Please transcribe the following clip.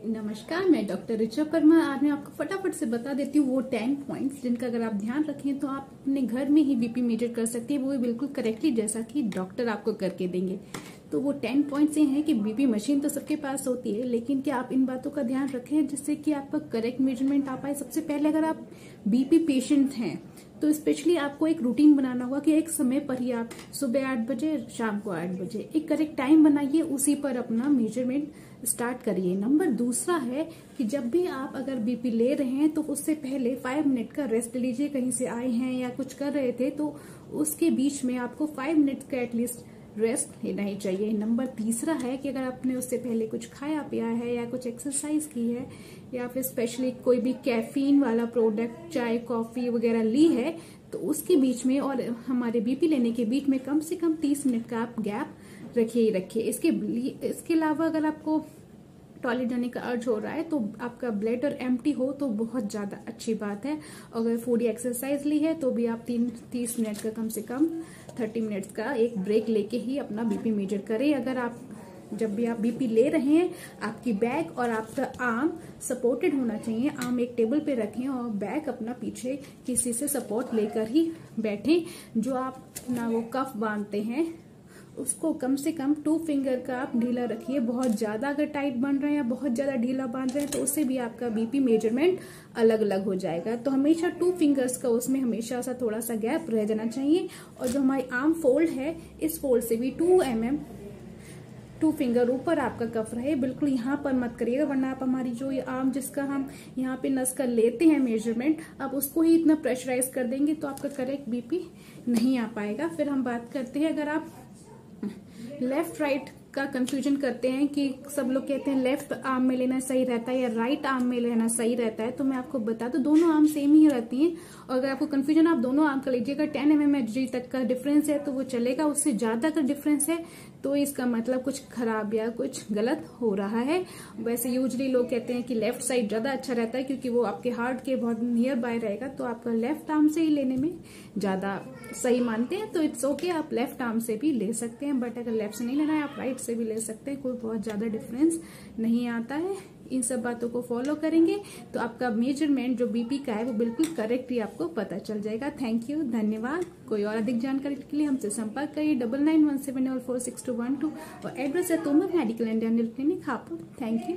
नमस्कार, मैं डॉक्टर ऋचा वर्मा। आज मैं आपको फटाफट से बता देती हूँ वो 10 पॉइंट्स जिनका अगर आप ध्यान रखें तो आप अपने घर में ही बीपी मेजर कर सकते हैं, वो भी बिल्कुल करेक्टली जैसा कि डॉक्टर आपको करके देंगे। तो वो 10 पॉइंट्स ये हैं कि बीपी मशीन तो सबके पास होती है, लेकिन क्या आप इन बातों का ध्यान रखें जिससे कि आपका करेक्ट मेजरमेंट आ पाए। सबसे पहले अगर आप बीपी पेशेंट हैं तो स्पेशली आपको एक रूटीन बनाना होगा कि एक समय पर ही आप सुबह 8 बजे, शाम को 8 बजे एक करेक्ट टाइम बनाइए, उसी पर अपना मेजरमेंट स्टार्ट करिए। नंबर दूसरा है कि जब भी आप अगर बीपी ले रहे हैं तो उससे पहले 5 मिनट का रेस्ट लीजिए। कहीं से आए हैं या कुछ कर रहे थे तो उसके बीच में आपको 5 मिनट का एटलीस्ट रेस्ट लेना ही चाहिए। नंबर तीसरा है कि अगर आपने उससे पहले कुछ खाया पिया है या कुछ एक्सरसाइज की है या फिर स्पेशली कोई भी कैफीन वाला प्रोडक्ट, चाय कॉफी वगैरह ली है, तो उसके बीच में और हमारे बीपी लेने के बीच में कम से कम 30 मिनट का आप गैप रखिए ही रखिए। इसके अलावा अगर आपको टॉयलेट जाने का अर्ज हो रहा है तो आपका ब्लैडर एम्प्टी हो तो बहुत ज्यादा अच्छी बात है। अगर थोड़ी एक्सरसाइज ली है तो भी आप 30 मिनट का कम से कम 30 मिनट्स का एक ब्रेक लेके ही अपना बीपी मेजर करें। अगर आप जब भी आप बीपी ले रहे हैं, आपकी बैक और आपका आर्म सपोर्टेड होना चाहिए। आर्म एक टेबल पे रखें और बैक अपना पीछे किसी से सपोर्ट लेकर ही बैठें। जो आप अपना वो कफ बांधते हैं उसको कम से कम 2 फिंगर का आप ढीला रखिए। बहुत ज्यादा अगर टाइट बन रहे हैं या बहुत ज्यादा ढीला बांध रहे हैं तो उससे भी आपका बीपी मेजरमेंट अलग अलग हो जाएगा। तो हमेशा 2 फिंगर्स का उसमें हमेशा सा थोड़ा सा गैप रह जाना चाहिए। और जो हमारी आर्म फोल्ड है, इस फोल्ड से भी 2 mm 2 फिंगर ऊपर आपका कफ रहे। बिल्कुल यहाँ पर मत करिएगा, वरना आप हमारी जो ये आर्म जिसका हम यहाँ पे नस का लेते हैं मेजरमेंट, आप उसको ही इतना प्रेशराइज कर देंगे तो आपका करेक्ट बीपी नहीं आ पाएगा। फिर हम बात करते हैं, अगर आप लेफ्ट राइट का कंफ्यूजन करते हैं कि सब लोग कहते हैं लेफ्ट आर्म में लेना सही रहता है या राइट आर्म में लेना सही रहता है, तो मैं आपको बता दूं दोनों आर्म सेम ही रहती हैं। और अगर आपको कंफ्यूजन, आप दोनों आर्म का लीजिएगा। 10 mm तक का डिफरेंस है तो वो चलेगा, उससे ज्यादा का डिफरेंस है तो इसका मतलब कुछ खराब या कुछ गलत हो रहा है। वैसे यूजली लोग कहते हैं कि लेफ्ट साइड ज्यादा अच्छा रहता है क्योंकि वो आपके हार्ट के बहुत नियर बाय रहेगा, तो आपका लेफ्ट आर्म से ही लेने में ज्यादा सही मानते हैं। तो इट्स ओके, आप लेफ्ट आर्म से भी ले सकते हैं, बट अगर लेफ्ट से नहीं लेना है आप राइट से भी ले सकते हैं। कोई बहुत ज्यादा डिफरेंस नहीं आता है। इन सब बातों को फॉलो करेंगे तो आपका मेजरमेंट जो बीपी का है वो बिल्कुल करेक्ट ही आपको पता चल जाएगा। थैंक यू, धन्यवाद। कोई और अधिक जानकारी के लिए हमसे संपर्क करिए 9917446212 और एड्रेस है Tomar medical and dental clinic, Hapur. Thank you.